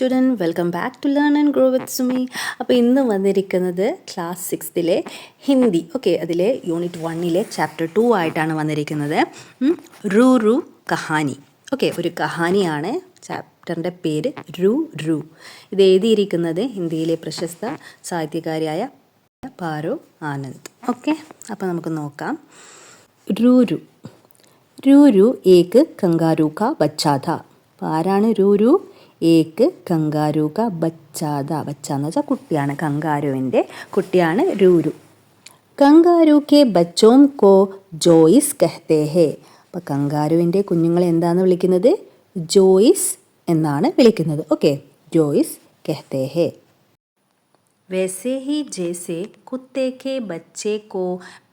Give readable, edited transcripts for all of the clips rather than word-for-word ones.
Student, welcome back to learn and grow with Sumi. അപ്പോൾ ഇന്ന് വന്നിരിക്കുന്നത് ക്ലാസ് 6 ഹിന്ദി. ഓക്കെ, അതിലെ യൂണിറ്റ് 1 ചാപ്റ്റർ 2 ആയിട്ടാണ് വന്നിരിക്കുന്നത്. Room room Kahani. ഓക്കെ, ഒരു കഹാനിയാണ്. ചാപ്റ്ററിൻ്റെ പേര് റൂ റൂ. ഇത് എഴുതിയിരിക്കുന്നത് ഹിന്ദിയിലെ പ്രശസ്ത സാഹിത്യകാരിയായ പാരോ ആനന്ദ്. ഓക്കെ, അപ്പോൾ നമുക്ക് നോക്കാം. Room room. റൂ റൂ ഏക് കങ്കാരു കാ ബച്ചാ ഥാ. അപ്പോൾ ആരാണ് റൂ റൂ? ഏക് കങ്കാരു കാ ബച്ചാ ഥാ. ബച്ച എന്ന് വെച്ചാൽ കുട്ടിയാണ്, കങ്കാരുവിൻ്റെ കുട്ടിയാണ് റൂ റൂ. കങ്കാരു കെ ബച്ചോം കോ ജോയിസ് കഹ്തേ ഹേ. അപ്പോൾ കങ്കാരുവിൻ്റെ കുഞ്ഞുങ്ങളെ എന്താണെന്ന് വിളിക്കുന്നത്? ജോയിസ് എന്നാണ് വിളിക്കുന്നത്. ഓക്കെ, ജോയിസ് കഹ്തേ ഹേ. वैसे ही जैसे कुत्ते के बच्चे को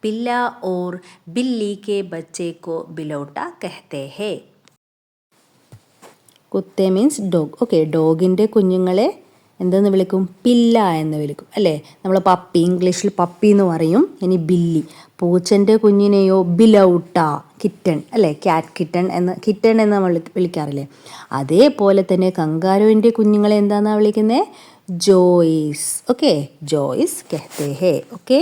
पिल्ला और बिल्ली के बच्चे को बिलौटा कहते हैं. കുത്തെ മീൻസ് ഡോഗ്. ഓക്കെ, ഡോഗിൻ്റെ കുഞ്ഞുങ്ങളെ എന്തെന്ന് വിളിക്കും? പില്ല എന്ന് വിളിക്കും അല്ലേ. നമ്മൾ പപ്പി, ഇംഗ്ലീഷിൽ പപ്പി എന്ന് പറയും. ഇനി ബില്ലി. പൂച്ചൻ്റെ കുഞ്ഞിനെയോ ബിലൗട്ട, കിറ്റൺ അല്ലേ, കിറ്റൺ എന്ന് നമ്മൾ വിളിക്കാറില്ലേ. അതേപോലെ തന്നെ കങ്കാരുവിൻ്റെ കുഞ്ഞുങ്ങളെ എന്താണെന്നാണ് വിളിക്കുന്നത്? ജോയിസ്. ഓക്കെ, ജോയിസ് കഹ്തേ ഹേ. ഓക്കെ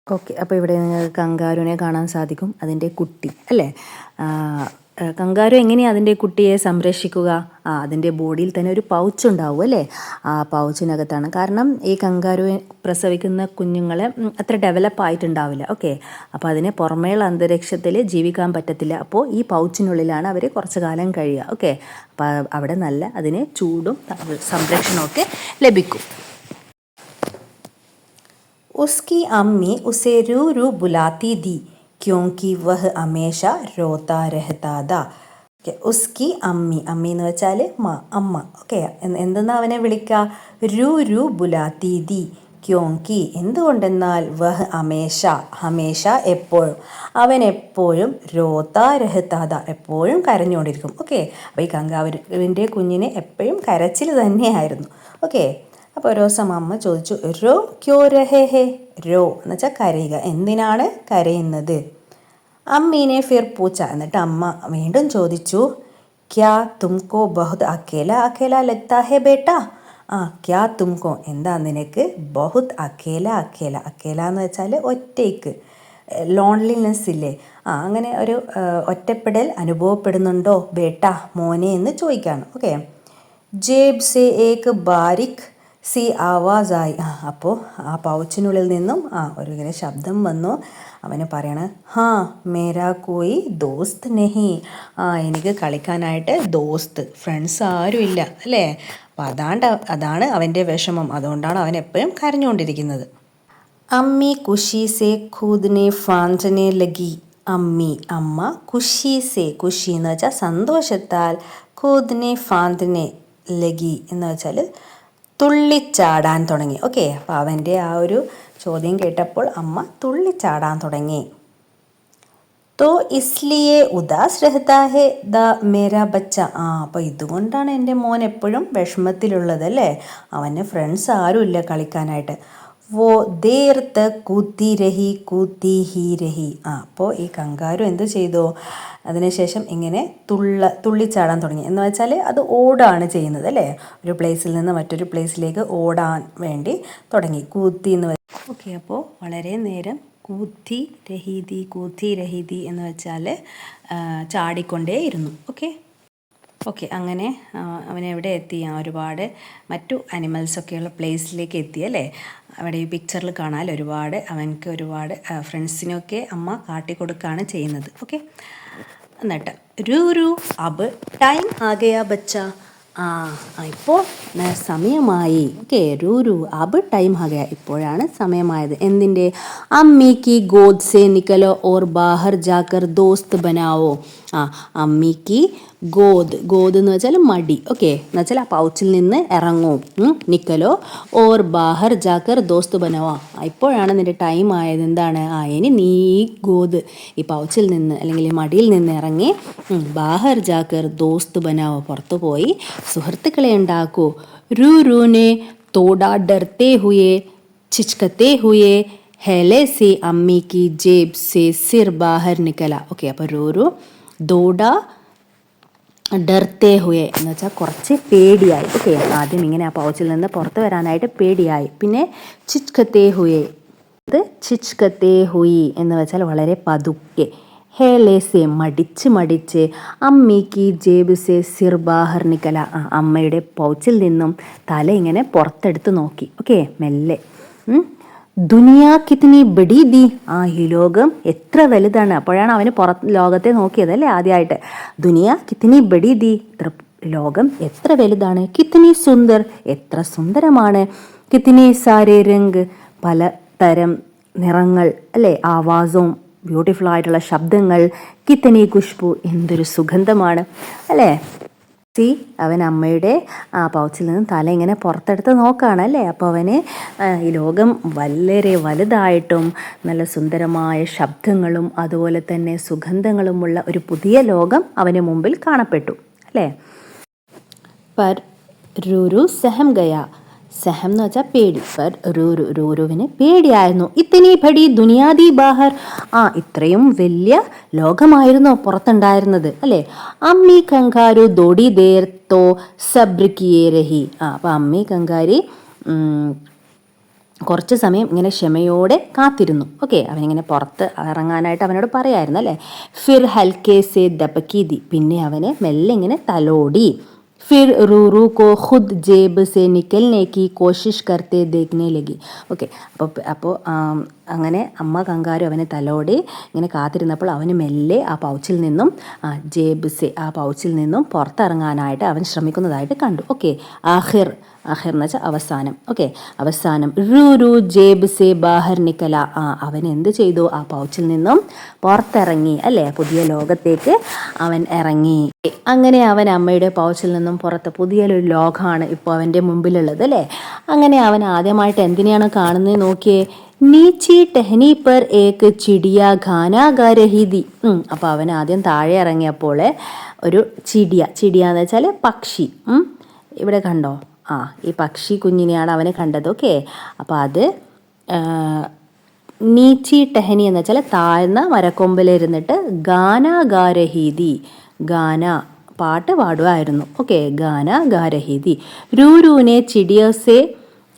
ഓക്കെ അപ്പോൾ ഇവിടെ നിങ്ങൾക്ക് കങ്കാരുവിനെ കാണാൻ സാധിക്കും, അതിൻ്റെ കുട്ടി അല്ലേ. കങ്കാരു എങ്ങനെയാണ് അതിൻ്റെ കുട്ടിയെ സംരക്ഷിക്കുക? അതിൻ്റെ ബോഡിയിൽ തന്നെ ഒരു പൗച്ച് ഉണ്ടാവും അല്ലേ. ആ പൗച്ചിനകത്താണ്. കാരണം ഈ കങ്കാരു പ്രസവിക്കുന്ന കുഞ്ഞുങ്ങൾ അത്ര ഡെവലപ്പ് ആയിട്ടുണ്ടാവില്ല. ഓക്കെ, അപ്പോൾ അതിനെ പുറമേയുള്ള അന്തരീക്ഷത്തിൽ ജീവിക്കാൻ പറ്റത്തില്ല. അപ്പോൾ ഈ പൗച്ചിനുള്ളിലാണ് അവർ കുറച്ച് കാലം കഴിയുക. ഓക്കെ, അപ്പോൾ അവിടെ നല്ല അതിന് ചൂടും സംരക്ഷണമൊക്കെ ലഭിക്കും. ഉസ്കി അമ്മി ഉസേ റൂ റൂ ബുലാത്തി ദി ക്യോങ്കി വഹ് ഹമേഷ റോത്താ രഹതാ ഥാ. ഉസ്കി അമ്മി. അമ്മി എന്ന് വെച്ചാൽ അമ്മ. ഓക്കെ, എന്തെന്നാ അവനെ വിളിക്കുക? റൂ റൂ ബുലാത്തി ദി ക്യോങ്കി. എന്തുകൊണ്ടെന്നാൽ വഹ് ഹമേഷ, ഹമേഷ എപ്പോഴും, അവൻ എപ്പോഴും റോത്താ രഹതാ ഥാ, എപ്പോഴും കരഞ്ഞുകൊണ്ടിരിക്കും. ഓക്കെ, അപ്പോൾ ഈ കങ്കാരുവിൻ്റെ കുഞ്ഞിന് എപ്പോഴും കരച്ചിൽ തന്നെയായിരുന്നു. ഓക്കെ, അപ്പോൾ ഒരു ദിവസം അമ്മ ചോദിച്ചു, രോ ക്യോ രഹേ ഹേ. രോ എന്ന് വെച്ചാൽ കരയുക. എന്തിനാണ് കരയുന്നത്? അമ്മീനെ ഫിർ പൂച്ച. എന്നിട്ട് അമ്മ വീണ്ടും ചോദിച്ചു, ക്യാ തുംകോ ബഹുത് അക്കേല അക്കേല ലഗ്താ ഹേ ബേട്ടാ. ക്യാ തുംകോ, എന്താ നിനക്ക്? ബഹുത് അക്കേല അക്കേല. അക്കേല എന്ന് വെച്ചാൽ ഒറ്റയ്ക്ക്, ലോൺലിനെസ് ഇല്ലേ. അങ്ങനെ ഒരു ഒറ്റപ്പെടൽ അനുഭവപ്പെടുന്നുണ്ടോ ബേട്ടാ, മോനെ എന്ന് ചോദിക്കുകയാണ്. ഓക്കെ, ജേബ് സേ ഏക് ബാരിക് സി ആവാസായി. അപ്പോൾ ആ പൗച്ചിനുള്ളിൽ നിന്നും ഒരു ശബ്ദം വന്നു. അവന് പറയണ, ഹാ മേരാ കോയി ദോസ്ത് നെഹി. എനിക്ക് കളിക്കാനായിട്ട് ദോസ്ത്, ഫ്രണ്ട്സ് ആരും ഇല്ല അല്ലേ. അപ്പോൾ അതാണ് അവൻ്റെ വിഷമം. അതുകൊണ്ടാണ് അവൻ എപ്പോഴും കരഞ്ഞുകൊണ്ടിരിക്കുന്നത്. അമ്മി ഖുഷി സേ ഖുദ്നെ ഫാൻഡനെ ലഗി. അമ്മ ഖുഷി സേ, ഖുഷി എന്ന് വെച്ചാൽ സന്തോഷത്താൽ, ഖുദ്നെ ഫാൻഡനെ ലഗി എന്ന് വെച്ചാൽ തുള്ളിച്ചാടാൻ തുടങ്ങി. ഓക്കെ, അപ്പോൾ അവൻ്റെ ആ ഒരു ചോദ്യം കേട്ടപ്പോൾ അമ്മ തുള്ളിച്ചാടാൻ തുടങ്ങി. തോ ഇസ്ലിയെ ഉദാസ് രഹതാ ഹേ ദാ മേരാ ബച്ച. അപ്പോൾ ഇതുകൊണ്ടാണ് എൻ്റെ മോൻ എപ്പോഴും വിഷമത്തിലുള്ളത് അല്ലേ. അവന് ഫ്രണ്ട്സ് ആരുമില്ല കളിക്കാനായിട്ട്. വോ ദേർ തക് കൂത്തി രഹി കൂത്തി ഹി രഹി. അപ്പോൾ ഈ കങ്കാരു എന്ത് ചെയ്തു? അതിനുശേഷം ഇങ്ങനെ തുള്ളിച്ചാടാൻ തുടങ്ങി. എന്ന് വെച്ചാൽ അത് ഓടാണ് ചെയ്യുന്നത് അല്ലേ. ഒരു പ്ലേസിൽ നിന്ന് മറ്റൊരു പ്ലേസിലേക്ക് ഓടാൻ വേണ്ടി തുടങ്ങി. കൂത്തി എന്ന് വെച്ചാൽ, ഓക്കെ, അപ്പോൾ വളരെ നേരം കൂത്തി രഹീതി എന്ന് വെച്ചാൽ ചാടിക്കൊണ്ടേ ഇരുന്നു. ഓക്കെ, അങ്ങനെ അവനെവിടെ എത്തി? ഒരുപാട് മറ്റു അനിമൽസൊക്കെയുള്ള പ്ലേസിലേക്ക് എത്തി അല്ലേ. അവിടെ ഈ പിക്ചറിൽ കാണാൻ അവനക്ക് ഒരുപാട് ഫ്രണ്ട്സിനൊക്കെ അമ്മ കാട്ടിക്കൊടുക്കുകയാണ് ചെയ്യുന്നത്. ഓക്കെ, എന്നിട്ട് റൂ റൂ അബ് ടൈം ആകെയാ ബച്ച. ഇപ്പോൾ സമയമായി. ഓക്കെ, റൂ റൂ അബ് ടൈം ആകെയാ, ഇപ്പോഴാണ് സമയമായത്. എന്തിൻ്റെ? അമ്മി കി ഗോദ് സേ നിക്കലോ ഓർ ബാഹർ ജാക്കർ ദോസ്ത് ബനാവോ. അമ്മിക്ക് ഗോദ് എന്ന് വെച്ചാൽ മടി. ഓക്കെ, എന്ന് വെച്ചാൽ ആ പൗച്ചിൽ നിന്ന് ഇറങ്ങൂ. നിക്കലോ ഓർ ബാഹർ ജാക്കർ ദോസ്ത് ബനാവോ. ഇപ്പോഴാണ് നിൻ്റെ ടൈം ആയത്. എന്താണ്? ഇനി നീ ഗോദ്, ഈ പൗച്ചിൽ നിന്ന് അല്ലെങ്കിൽ മടിയിൽ നിന്ന് ഇറങ്ങി ബാഹർ ജാക്കർ ദോസ്ത് ബനാവോ, പുറത്തു പോയി സുഹൃത്തുക്കളെ ഉണ്ടാക്കൂ. റൂ റൂനെ തോടാ ഡർത്തെ ഹുയെ ചിച്കത്തെ ഹുയെ ഹേലെ സെ അമ്മി കി ജേബ് സെ സിർ ബാഹർ നിക്കല. ഓക്കെ, അപ്പോൾ റൂ റൂ ദോട ഡർത്തേ ഹുയെ എന്ന് വെച്ചാൽ കുറച്ച് പേടിയായി. ഓക്കെ, ആദ്യം ഇങ്ങനെ ആ പൗച്ചിൽ നിന്ന് പുറത്ത് വരാനായിട്ട് പേടിയായി. പിന്നെ ചിച്കത്തേ ഹുയെ, ഇത് ചിച്കത്തേ ഹുയി എന്ന് വെച്ചാൽ വളരെ പതുക്കെ. ഹേലേസെ മടിച്ച് അമ്മിക്ക് ജേബ് സെ സിർ ബാഹർ നിക്കല, അമ്മയുടെ പൗച്ചിൽ നിന്നും തല ഇങ്ങനെ പുറത്തെടുത്ത് നോക്കി. ഓക്കെ, മെല്ലെ. ദുനിയാ കിത്നി ബഡി ദി, ഈ ലോകം എത്ര വലുതാണ്. അപ്പോഴാണ് അവന് ലോകത്തെ നോക്കിയത് അല്ലേ ആദ്യമായിട്ട്. ദുനിയാ കിത്നി ബഡി ദി, ലോകം എത്ര വലുതാണ്. കിത്നി സുന്ദർ, എത്ര സുന്ദരമാണ്. കിത്നി സാരേ രംഗ്, പല തരം നിറങ്ങൾ അല്ലേ. ആവാസവും ബ്യൂട്ടിഫുൾ ആയിട്ടുള്ള ശബ്ദങ്ങൾ. കിത്തനി ഖുഷ്ബു, എന്തൊരു സുഗന്ധമാണ് അല്ലേ. അവൻ അമ്മയുടെ ആ പൗച്ചിൽ നിന്ന് തല ഇങ്ങനെ പുറത്തെടുത്ത് നോക്കുകയാണ് അല്ലേ. അപ്പോൾ അവന് ഈ ലോകം വളരെ വലുതായിട്ടും നല്ല സുന്ദരമായ ശബ്ദങ്ങളും അതുപോലെ തന്നെ സുഗന്ധങ്ങളുമുള്ള ഒരു പുതിയ ലോകം അവന് മുമ്പിൽ കാണപ്പെട്ടു അല്ലേ. പർ രൂരു സഹം ഗയ, സഹം എന്ന് വെച്ചാൽ പേടി. പർ രൂരുവിന് പേടിയായിരുന്നു. ഇത്തനി ബഡി ദുനിയാദി ബാഹർ, ഇത്രയും വലിയ ലോകമായിരുന്നു പുറത്തുണ്ടായിരുന്നത് അല്ലേ. അമ്മി കങ്കാരു ദോടി ദേർ തോ സബ്ർ കിയേ രഹി, അപ്പം അമ്മി കങ്കാരി കുറച്ച് സമയം ഇങ്ങനെ ക്ഷമയോടെ കാത്തിരുന്നു. ഓക്കെ, അവനിങ്ങനെ പുറത്ത് ഇറങ്ങാനായിട്ട് അവനോട് പറയായിരുന്നു അല്ലേ. ഫിർ ഹൽക്കേ സെ ദപക്കീതി, പിന്നെ അവനെ മെല്ലെ ഇങ്ങനെ തലോടി. फिर रूरू को खुद जेब से निकलने की कोशिश करते देखने लगी. ഓക്കെ, അപ്പോൾ അങ്ങനെ അമ്മ കങ്കാരു അവനെ തലോടി ഇങ്ങനെ കാത്തിരുന്നപ്പോൾ അവന് മെല്ലെ ആ പൗച്ചിൽ നിന്നും ആ പൗച്ചിൽ നിന്നും പുറത്തിറങ്ങാനായിട്ട് അവൻ ശ്രമിക്കുന്നതായിട്ട് കണ്ടു. ഓക്കെ, ആഹിർ എന്ന് വെച്ചാൽ അവസാനം. ഓക്കെ, അവസാനം റൂരു ജേബ് സെ ബാഹർ നിക്കല, അവൻ എന്ത് ചെയ്തു, ആ പൗച്ചിൽ നിന്നും പുറത്തിറങ്ങി അല്ലേ. പുതിയ ലോകത്തേക്ക് അവൻ ഇറങ്ങി. അങ്ങനെ അവൻ അമ്മയുടെ പൗച്ചിൽ നിന്നും പുറത്ത് പുതിയൊരു ലോകമാണ് ഇപ്പോൾ അവൻ്റെ മുമ്പിലുള്ളത് അല്ലേ. അങ്ങനെ അവൻ ആദ്യമായിട്ട് എന്തിനെയാണ് കാണുന്നത് നോക്കിയേ. നീച്ചി ടെഹനി പർ ഏക്ക് ചിടിയ ഖാന ഗാ രഹി ദി. അപ്പോൾ അവൻ ആദ്യം താഴെ ഇറങ്ങിയപ്പോൾ ഒരു ചിടിയ എന്ന് വെച്ചാൽ പക്ഷി. ഇവിടെ കണ്ടോ, ഈ പക്ഷി കുഞ്ഞിനെയാണ് അവനെ കണ്ടത്. ഓക്കെ, അപ്പോൾ അത് നീച്ചി ടെഹനി എന്ന് വെച്ചാൽ താഴ്ന്ന മരക്കൊമ്പിലിരുന്നിട്ട് ഗാന ഗാ രഹി ദി, ഗാന പാട്ട് പാടുമായിരുന്നു. ഓക്കെ, ഗാന ഗാ രഹി ദി. രൂരുവിനെ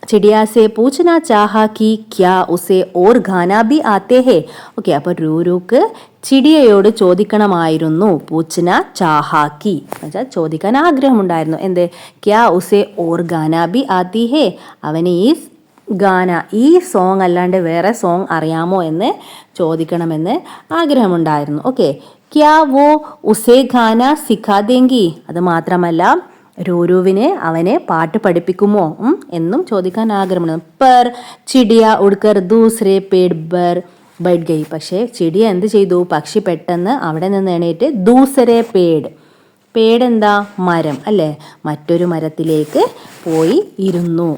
चिड़िया से पूछना चाहा कि क्या उसे और गाना भी आते हैं. ഓക്കെ, അപ്പോൾ രൂരുക്ക് ചിടിയയോട് ചോദിക്കണമായിരുന്നു. പൂച്ചന ചാഹാക്കി എന്നുവെച്ചാൽ ചോദിക്കാൻ ആഗ്രഹമുണ്ടായിരുന്നു. എന്ത്, ക്യാ ഉസെ ഓർ ഗാന ബി ആത്തി ഹേ, അവന് ഈ സോങ് അല്ലാണ്ട് വേറെ സോങ് അറിയാമോ എന്ന് ചോദിക്കണമെന്ന് ആഗ്രഹമുണ്ടായിരുന്നു. ഓക്കെ, ക്യാ വോ ഉസേ ഗാന സിഖാ ദേങ്കി, അത് മാത്രമല്ല രൂരുവിന് അവനെ പാട്ട് പഠിപ്പിക്കുമോ എന്നും ചോദിക്കാൻ ആഗ്രഹമുണ്ട്. പർ ചിടിയ ഉടുക്കർ ദൂസരെ പേട് ബർ ബൈഡ് ഗൈ, പക്ഷേ ചിടിയ എന്ത് ചെയ്തു, പക്ഷി പെട്ടെന്ന് അവിടെ നിന്ന് എണീറ്റ് ദൂസരെ പേട് എന്താ, മരം അല്ലേ, മറ്റൊരു മരത്തിലേക്ക് പോയി ഇരുന്നു.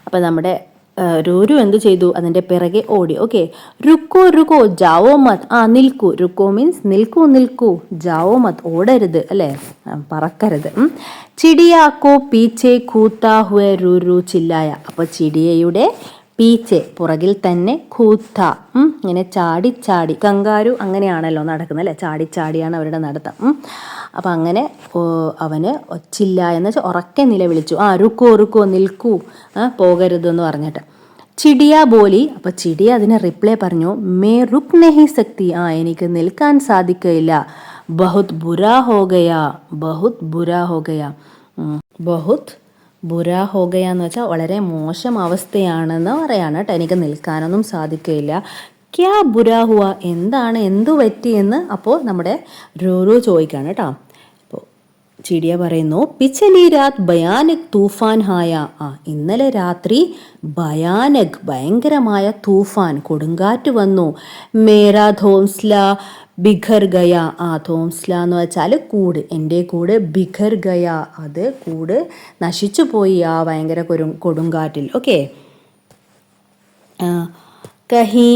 അപ്പം നമ്മുടെ രൂരു എന്ത് ചെയ്തു, അതിൻ്റെ പിറകെ ഓടി. ഓക്കെ, രുക്കോ ജാവോ മത്, നിൽക്കൂ. രുക്കോ മീൻസ് നിൽക്കൂ, ജാവോ മത് ഓടരുത് അല്ലേ, പറക്കരുത്. ചിടിയാക്കോ പീച്ചെ കൂത്താ ഹുവ രൂരു ചില്ലായ, അപ്പോൾ ചിടിയയുടെ പീച്ചെ പുറകിൽ തന്നെ കൂത്ത, ഇങ്ങനെ ചാടി കങ്കാരു അങ്ങനെയാണല്ലോ നടക്കുന്നത് അല്ലേ, ചാടിയാണ് അവരുടെ നടത്തം. അപ്പം അങ്ങനെ അവന് ചില്ല എന്ന് വെച്ചാൽ ഉറക്കെ നിലവിളിച്ചു. രുക്കോ നിൽക്കൂ, പോകരുതെന്ന് പറഞ്ഞിട്ട്. ചിടിയ ബോലി, അപ്പോൾ ചിടിയ അതിന് റിപ്ലൈ പറഞ്ഞു. മേ റുക് നഹി സക്തി, എനിക്ക് നിൽക്കാൻ സാധിക്കില്ല. ബഹുത് ബുരാ ഹോ ഗയാ എന്ന് വെച്ചാൽ വളരെ മോശം അവസ്ഥയാണെന്ന് പറയാണ് കേട്ടോ. എനിക്ക് നിൽക്കാനൊന്നും സാധിക്കില്ല. ക്യാ ബുരാ ഹുവ, എന്തു പറ്റിയെന്ന് അപ്പോൾ നമ്മുടെ രൂരു ചോദിക്കാണ് കേട്ടോ. അപ്പോൾ ചിടിയ പറയുന്നു, പിച്ചലി രാത് ഭയാനക് തൂഫാൻ ഹായ, ഇന്നലെ രാത്രി ഭയങ്കരമായ തൂഫാൻ കൊടുങ്കാറ്റ് വന്നു. മേരാ ധോംസ്ല ബിഖർ ഗയ, ധോംസ്ല എന്ന് വെച്ചാൽ കൂട്, എൻ്റെ കൂട്. ബിഖർ ഗയ, അത് കൂട് നശിച്ചു പോയി ആ ഭയങ്കര കൊടുങ്കാറ്റിൽ. ഓക്കെ, കഹി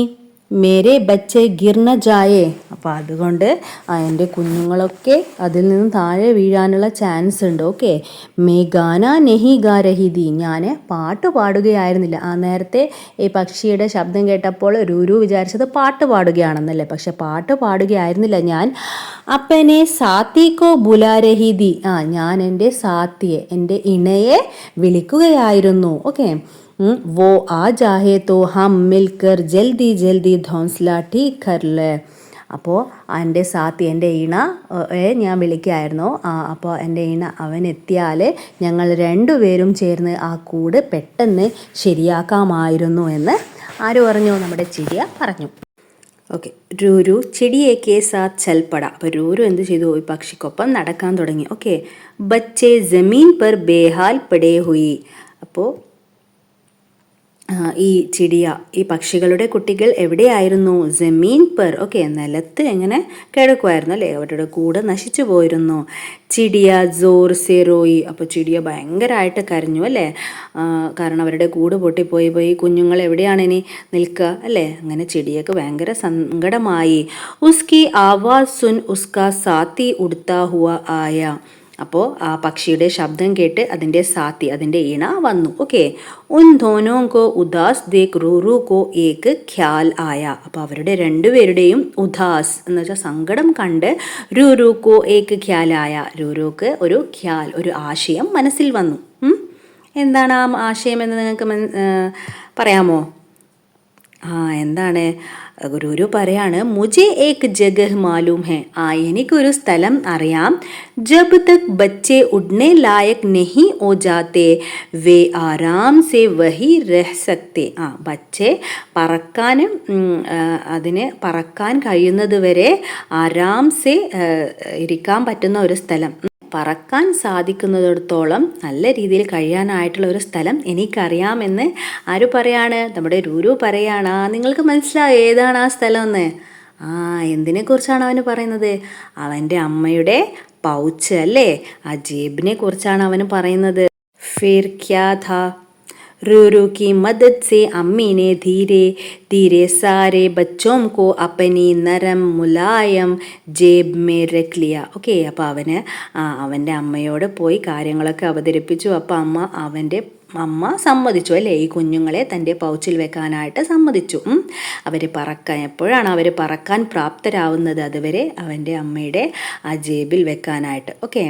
മേരെ ബच्चे ഗിർ ന ജായേ. അപ്പോൾ അതുകൊണ്ട് എൻ്റെ കുഞ്ഞുങ്ങളൊക്കെ അതിൽ നിന്ന് താഴെ വീഴാനുള്ള ചാൻസ് ഉണ്ട്. ഓക്കെ. മേ ഗാന നെഹി ഗാ രഹി തി. ഞാൻ പാട്ട് പാടുകയായിരുന്നില്ല. ആ നേരത്തെ ഈ പക്ഷിയുടെ ശബ്ദം കേട്ടപ്പോൾ രൂരു വിചാരിച്ചത് പാട്ട് പാടുകയാണെന്നല്ലേ. പക്ഷെ പാട്ട് പാടുകയായിരുന്നില്ല ഞാൻ. അപ്പനെ സാത്തിക്കോ ബുലാ രഹി തി. ഞാൻ എൻ്റെ സാത്തിയെ, എൻ്റെ ഇണയെ വിളിക്കുകയായിരുന്നു. ഓക്കെ. वो आ जाए तो हम मिलकर जल्दी जल्दी घोंसला ठीक कर ले. അപ്പോൾ എൻ്റെ സാത്തി, എൻ്റെ ഇണ ഞാൻ വിളിക്കായിരുന്നു. അപ്പോൾ എൻ്റെ ഇണ അവൻ എത്തിയാൽ ഞങ്ങൾ രണ്ടുപേരും ചേർന്ന് ആ കൂട് പെട്ടെന്ന് ശരിയാക്കാമായിരുന്നു എന്ന് ആര് പറഞ്ഞു? നമ്മുടെ ചിടിയ പറഞ്ഞു. ഓക്കെ. രൂരു ചിടിയെ കെ സാത്ത് ചൽപ്പട. അപ്പോൾ രൂരു എന്ത് ചെയ്തു? ഈ പക്ഷിക്കൊപ്പം നടക്കാൻ തുടങ്ങി. ഓക്കെ. ബच्चे ജമീൻ പർ ബേഹാൽ പടേ ഹുയി. അപ്പോൾ ഈ ചിടിയ, ഈ പക്ഷികളുടെ കുട്ടികൾ എവിടെയായിരുന്നു? ജമീൻ പർ. ഓക്കെ. നിലത്ത് എങ്ങനെ കിടക്കുമായിരുന്നു അല്ലേ. അവരുടെ കൂടെ നശിച്ചു പോയിരുന്നു. ചിടിയ ജോർ സെ റോയി. അപ്പോൾ ചിടിയ ഭയങ്കരമായിട്ട് കരഞ്ഞു അല്ലേ. കാരണം അവരുടെ കൂട് പൊട്ടിപ്പോയി കുഞ്ഞുങ്ങൾ എവിടെയാണ് ഇനി നിൽക്കുക അല്ലേ. അങ്ങനെ ചിടിയക്ക് ഭയങ്കര സങ്കടമായി. ഉസ്കി ആവാസ് സുൻ ഉസ്കാ സാത്തി ഉടുത്താ ഹുവ ആയ. അപ്പോൾ ആ പക്ഷിയുടെ ശബ്ദം കേട്ട് അതിൻ്റെ സാത്തി, അതിൻ്റെ ഇണ വന്നു. ഓക്കെ. ഉൻ ധോനോ കോ ഉദാസ് ദേഖ് റൂറു കോ ഏക് ഖ്യാൽ ആയ. അപ്പോൾ അവരുടെ രണ്ടുപേരുടെയും ഉദാസ് എന്ന് വെച്ചാൽ സങ്കടം കണ്ട് രൂരു കോ ഏക് ഖ്യാൽ ആയ. രൂരുക്ക് ഒരു ഖ്യാൽ, ഒരു ആശയം മനസ്സിൽ വന്നു. എന്താണ് ആ ആശയം എന്ന് നിങ്ങൾക്ക് പറയാമോ? എന്താണ്? ഗുരു പറയാണ്, മുझे एक जगह मालूम है. എനിക്കൊരു സ്ഥലം അറിയാം. जब तक बच्चे उड़ने लायक नहीं हो जाते वे आराम से वही रह सकते. ബच्चे പറക്കാനും അതിന് പറക്കാൻ കഴിയുന്നത് വരെ ആരാംസെ ഇരിക്കാൻ പറ്റുന്ന ഒരു സ്ഥലം, പറക്കാൻ സാധിക്കുന്നിടത്തോളം നല്ല രീതിയിൽ കഴിയാനായിട്ടുള്ള ഒരു സ്ഥലം എനിക്കറിയാമെന്ന് ആര് പറയാണ്? നമ്മുടെ രൂരു പറയാണ്. നിങ്ങൾക്ക് മനസ്സിലാവും ഏതാണ് ആ സ്ഥലം എന്ന്? എന്തിനെ കുറിച്ചാണ് അവന് പറയുന്നത്? അവൻ്റെ അമ്മയുടെ പൗച്ച് അല്ലേ, ആ ജേബിനെ കുറിച്ചാണ് അവന് പറയുന്നത്. ഫിർ ക്യാ ഥാ? रूरू की मदद से अम्मी ने धीरे धीरे सारे बच्चों को अपनी नरम मुलायम जेब में रख लिया. ഓക്കെ. അപ്പോൾ അവൻ്റെ അമ്മയോട് പോയി കാര്യങ്ങളൊക്കെ അവതരിപ്പിച്ചു. അപ്പോൾ അമ്മ സമ്മതിച്ചു അല്ലേ, ഈ കുഞ്ഞുങ്ങളെ തൻ്റെ പൗച്ചിൽ വെക്കാനായിട്ട് സമ്മതിച്ചു. എപ്പോഴാണ് അവർ പറക്കാൻ പ്രാപ്തരാവുന്നത് അതുവരെ അവൻ്റെ അമ്മയുടെ ആ ജേബിൽ വെക്കാനായിട്ട്. ഓക്കെ.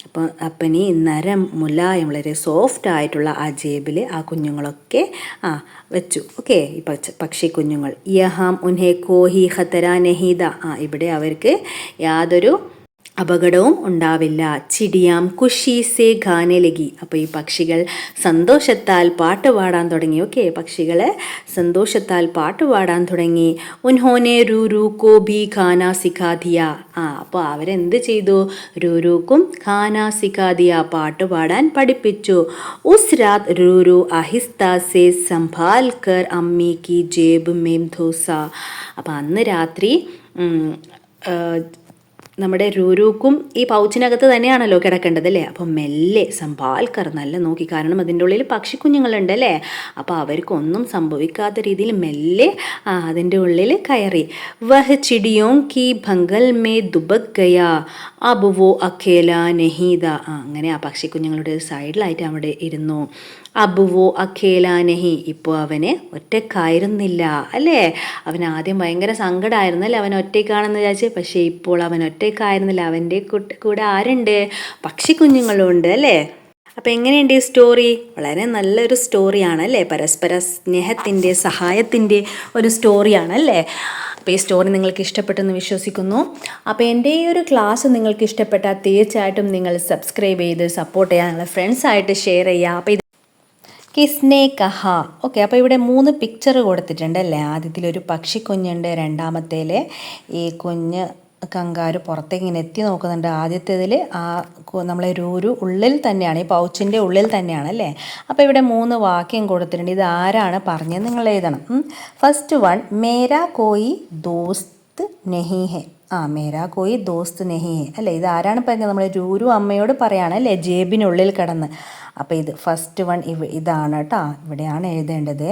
അപ്പോൾ അപ്പനി നരം മുലായം, വളരെ സോഫ്റ്റ് ആയിട്ടുള്ള ആ ജേബിൽ ആ കുഞ്ഞുങ്ങളൊക്കെ വെച്ചു. ഓക്കെ. ഈ പക്ഷി കുഞ്ഞുങ്ങൾ. യഹാം ഉൻഹെ കോഹി ഖതര നഹീദ. ഇവിടെ അവർക്ക് യാതൊരു അപകടവും ഉണ്ടാവില്ല. ചിടിയാം ഖുഷി സേ ഗാനെ ലഗി. അപ്പോൾ ഈ പക്ഷികൾ സന്തോഷത്താൽ പാട്ട് പാടാൻ തുടങ്ങി. ഓക്കെ. പക്ഷികൾ സന്തോഷത്താൽ പാട്ട് പാടാൻ തുടങ്ങി. ഉൻഹോനെ രൂരു കോ ഭി ഖാന സിഖാ ദിയ. അപ്പോൾ അവരെന്ത് ചെയ്തു? രൂരുക്കും ഖാന സിഖാ ദിയ, പാട്ട് പാടാൻ പഠിപ്പിച്ചു. ഉസ് രാത് രൂരു അഹിസ്ത സേ സംഭാൽ കർ അമ്മി കി ജേബ് മേം ധോസ. അപ്പോൾ അന്ന് രാത്രി നമ്മുടെ രൂരുക്കും ഈ പൗച്ചിനകത്ത് തന്നെയാണല്ലോ കിടക്കേണ്ടത് അല്ലേ. അപ്പോൾ മെല്ലെ സംഭാൽക്കർ, നല്ല നോക്കി, കാരണം അതിൻ്റെ ഉള്ളിൽ പക്ഷിക്കുഞ്ഞുങ്ങളുണ്ട് അല്ലേ. അപ്പോൾ അവർക്കൊന്നും സംഭവിക്കാത്ത രീതിയിൽ മെല്ലെ അതിൻ്റെ ഉള്ളിൽ കയറി. വഹ് ചിടിയോ കി ഭംഗൽ മേ ദുബക് ഗയാ അബ് വോ അഖേല നഹീദ. അങ്ങനെ ആ പക്ഷിക്കുഞ്ഞുങ്ങളുടെ സൈഡിലായിട്ട് അവിടെ ഇരുന്നു. അബ് വോ അഖേല നഹി. ഇപ്പോൾ അവന് ഒറ്റക്കായിരുന്നില്ല അല്ലേ. അവൻ ആദ്യം ഭയങ്കര സങ്കടമായിരുന്നല്ലേ, അവൻ ഒറ്റയ്ക്കാണെന്ന് വിചാരിച്ച്. പക്ഷേ ഇപ്പോൾ അവൻ ഒറ്റയ്ക്കായിരുന്നില്ല, അവൻ്റെ കൂടെ ആരുണ്ട്? പക്ഷിക്കുഞ്ഞുങ്ങളുണ്ട് അല്ലേ. അപ്പോൾ എങ്ങനെയുണ്ട് ഈ സ്റ്റോറി? വളരെ നല്ലൊരു സ്റ്റോറിയാണ് അല്ലേ. പരസ്പര സ്നേഹത്തിൻ്റെ, സഹായത്തിൻ്റെ ഒരു സ്റ്റോറിയാണ് അല്ലേ. അപ്പോൾ ഈ സ്റ്റോറി നിങ്ങൾക്ക് ഇഷ്ടപ്പെട്ടെന്ന് വിശ്വസിക്കുന്നു. അപ്പോൾ എൻ്റെ ഈ ഒരു ക്ലാസ് നിങ്ങൾക്ക് ഇഷ്ടപ്പെട്ടാൽ തീർച്ചയായിട്ടും നിങ്ങൾ സബ്സ്ക്രൈബ് ചെയ്ത് സപ്പോർട്ട് ചെയ്യുക, നിങ്ങളുടെ ഫ്രണ്ട്സായിട്ട് ഷെയർ ചെയ്യുക. അപ്പോൾ കിസ്നെ കഹ. ഓക്കെ. അപ്പോൾ ഇവിടെ 3 പിക്ചർ കൊടുത്തിട്ടുണ്ട് അല്ലേ. ആദ്യത്തിലൊരു പക്ഷിക്കുഞ്ഞുണ്ട്, രണ്ടാമത്തേൽ ഈ കുഞ്ഞ് കങ്കാരു പുറത്തേക്ക് ഇങ്ങനെ എത്തി നോക്കുന്നുണ്ട്. ആദ്യത്തേതിൽ നമ്മളെ രൂരു ഉള്ളിൽ തന്നെയാണ്, ഈ പൗച്ചിൻ്റെ ഉള്ളിൽ തന്നെയാണ് അല്ലേ. അപ്പോൾ ഇവിടെ 3 വാക്യം കൊടുത്തിട്ടുണ്ട്. ഇത് ആരാണ് പറഞ്ഞത് നിങ്ങൾ എഴുതണം. ഫസ്റ്റ് വൺ, മേരാ കോയി ദോസ്ത് നഹി ഹെ. മേരാ കോയി ദോസ്ത് നെഹി ഹെ അല്ലേ. ഇത് ആരാണ് പറയുന്നത്? നമ്മൾ രൂരു അമ്മയോട് പറയാണ് അല്ലേ, ജേബിനുള്ളിൽ കിടന്ന്. അപ്പോൾ ഇത് ഫസ്റ്റ് വൺ ഇതാണ് കേട്ടോ, ഇവിടെയാണ് എഴുതേണ്ടത്.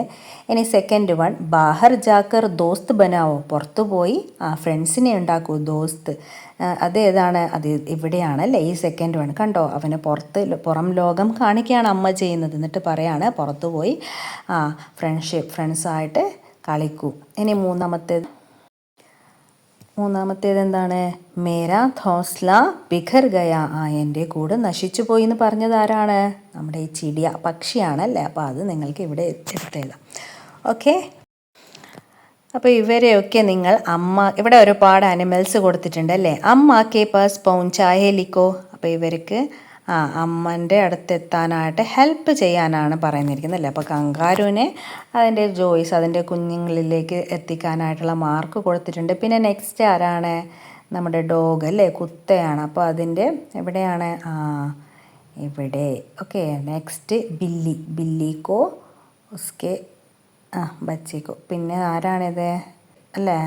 ഇനി സെക്കൻഡ് വൺ, ബാഹർ ജാക്കർ ദോസ്ത് ബനാവോ, പുറത്തു പോയി ഫ്രണ്ട്സിനെ ഉണ്ടാക്കൂ, ദോസ്ത്. അത് ഏതാണ്? അത് ഇവിടെയാണ് അല്ലേ, ഈ സെക്കൻഡ് വൺ. കണ്ടോ, അവന് പുറം ലോകം കാണിക്കുകയാണ് അമ്മ ചെയ്യുന്നത്. എന്നിട്ട് പറയാണ് പുറത്തു പോയി ഫ്രണ്ട്സായിട്ട് കളിക്കൂ. ഇനി മൂന്നാമത്തേത് എന്താണ്? മേരാ ധോസ്ല ബിഖർ ഗയ, എൻ്റെ കൂട് നശിച്ചു പോയി എന്ന് പറഞ്ഞത് ആരാണ്? നമ്മുടെ ഈ ചിടിയ പക്ഷിയാണല്ലേ. അപ്പോൾ അത് നിങ്ങൾക്ക് ഇവിടെ എടുത്തെഴുതാം. ഓക്കെ, അപ്പോൾ ഇവരെയൊക്കെ നിങ്ങൾ ഇവിടെ ഒരുപാട് അനിമൽസ് കൊടുത്തിട്ടുണ്ട് അല്ലേ. അമ്മ കെ പാസ് പൗഞ്ചായേ ലിക്കോ. അപ്പോൾ ഇവർക്ക് അമ്മൻ്റെ അടുത്തെത്താനായിട്ട് ഹെൽപ്പ് ചെയ്യാനാണ് പറയുന്നിരിക്കുന്നത് അല്ലേ. അപ്പോൾ കങ്കാരുവിനെ അതിൻ്റെ ജോയ്സ്, അതിൻ്റെ കുഞ്ഞുങ്ങളിലേക്ക് എത്തിക്കാനായിട്ടുള്ള മാർക്ക് കൊടുത്തിട്ടുണ്ട്. പിന്നെ നെക്സ്റ്റ് ആരാണ്? നമ്മുടെ ഡോഗ് അല്ലേ, കുത്തയാണ്. അപ്പോൾ അതിൻ്റെ എവിടെയാണ്? ഇവിടെ. ഓക്കെ, നെക്സ്റ്റ് ബില്ലിക്കോ ഉസ്കെ ബച്ചിക്കോ. പിന്നെ ആരാണിത് അല്ലേ.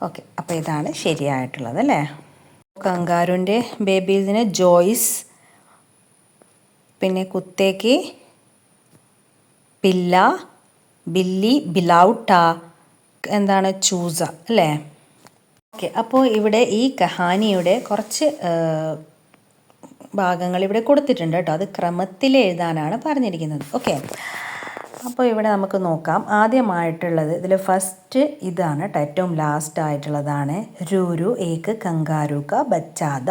ഓക്കെ, അപ്പോൾ ഇതാണ് ശരിയായിട്ടുള്ളത് അല്ലേ. കങ്കാരുവിൻ്റെ ബേബീസിന് ജോയ്സ്, പിന്നെ കുത്തേക്ക് പില്ല, ബില്ലി ബിലൗട്ട, എന്താണ് ചൂസ അല്ലേ. ഓക്കെ, അപ്പോൾ ഇവിടെ ഈ കഹാനിയുടെ കുറച്ച് ഭാഗങ്ങൾ ഇവിടെ കൊടുത്തിട്ടുണ്ട് കേട്ടോ. അത് ക്രമത്തിൽ എഴുതാനാണ് പറഞ്ഞിരിക്കുന്നത്. ഓക്കെ, അപ്പോൾ ഇവിടെ നമുക്ക് നോക്കാം. ആദ്യമായിട്ടുള്ളത് ഇതിൽ ഫസ്റ്റ് ഇതാണ് കേട്ടോ, ഏറ്റവും ലാസ്റ്റ് ആയിട്ടുള്ളതാണ്. രൂരു ഏക്ക് കങ്കാരു കാ ബച്ചാദ.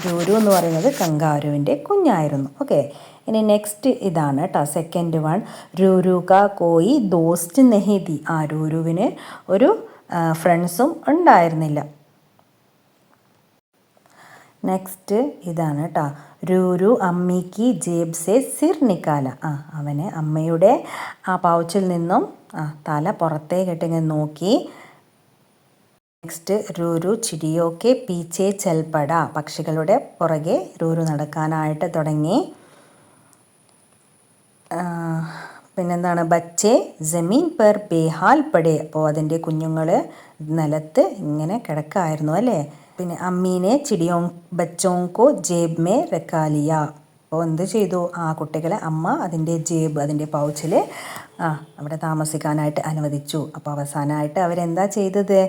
രൂരു എന്ന് പറയുന്നത് കങ്കാരുവിൻ്റെ കുഞ്ഞായിരുന്നു. ഓക്കെ, ഇനി നെക്സ്റ്റ് ഇതാണ് കേട്ടോ, സെക്കൻഡ് വൺ. രൂരു കാ കോയി ദോസ്ത് നഹി തി. രൂരുവിന് ഒരു ഫ്രണ്ട്സും ഉണ്ടായിരുന്നില്ല. നെക്സ്റ്റ് ഇതാണ് കേട്ടോ, രൂരു അമ്മിക്ക് ജേബ് സെ സിർ നിക്കാല. അവന് അമ്മയുടെ പൗച്ചിൽ നിന്നും തല പുറത്തേക്കിട്ട് ഇങ്ങനെ നോക്കി. നെക്സ്റ്റ് രൂരു ചിടിയോക്കെ പീച്ചെ ചൽപ്പട. പക്ഷികളുടെ പുറകെ രൂരു നടക്കാനായിട്ട് തുടങ്ങി. പിന്നെന്താണ്? ബച്ചെ ജമീൻ പെർ ബേഹാൽ പടേ. അപ്പോൾ അതിൻ്റെ കുഞ്ഞുങ്ങൾ നിലത്ത് ഇങ്ങനെ കിടക്കായിരുന്നു അല്ലേ. പിന്നെ അമ്മീനെ ബച്ചോങ്കോ ജേബ് മേ റക്കാലിയ. അപ്പോൾ എന്ത് ചെയ്തു? കുട്ടികളെ അമ്മ അതിൻ്റെ പൗച്ചിൽ അവിടെ താമസിക്കാനായിട്ട് അനുവദിച്ചു. അപ്പോൾ അവസാനമായിട്ട് അവരെന്താ ചെയ്തത്?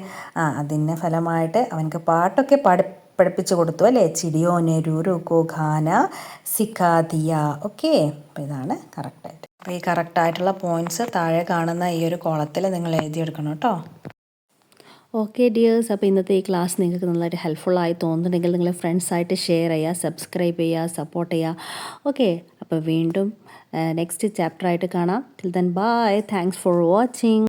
അതിൻ്റെ ഫലമായിട്ട് അവനക്ക് പാട്ടൊക്കെ പഠിപ്പിച്ചു കൊടുത്തു അല്ലേ. ചിടിയോനെ രൂരുക്കോ ഖാന സിക്കാദിയ. ഓക്കെ, അപ്പോൾ ഇതാണ് കറക്റ്റായിട്ട്. അപ്പോൾ ഈ കറക്റ്റായിട്ടുള്ള പോയിൻറ്റ്സ് താഴെ കാണുന്ന ഈ ഒരു കോളത്തിൽ നിങ്ങൾ എഴുതിയെടുക്കണം കേട്ടോ. ഓക്കെ ഡിയേഴ്സ്, അപ്പോൾ ഇന്നത്തെ ഈ ക്ലാസ് നിങ്ങൾക്ക് നന്നായിട്ട് ഹെൽപ്ഫുള്ളായി തോന്നുന്നുണ്ടെങ്കിൽ നിങ്ങൾ ഫ്രണ്ട്സായിട്ട് ഷെയർ ചെയ്യുക, സബ്സ്ക്രൈബ് ചെയ്യുക, സപ്പോർട്ട് ചെയ്യുക. ഓക്കെ, അപ്പോൾ വീണ്ടും നെക്സ്റ്റ് ചാപ്റ്ററായിട്ട് കാണാം. Till then bye, thanks for watching.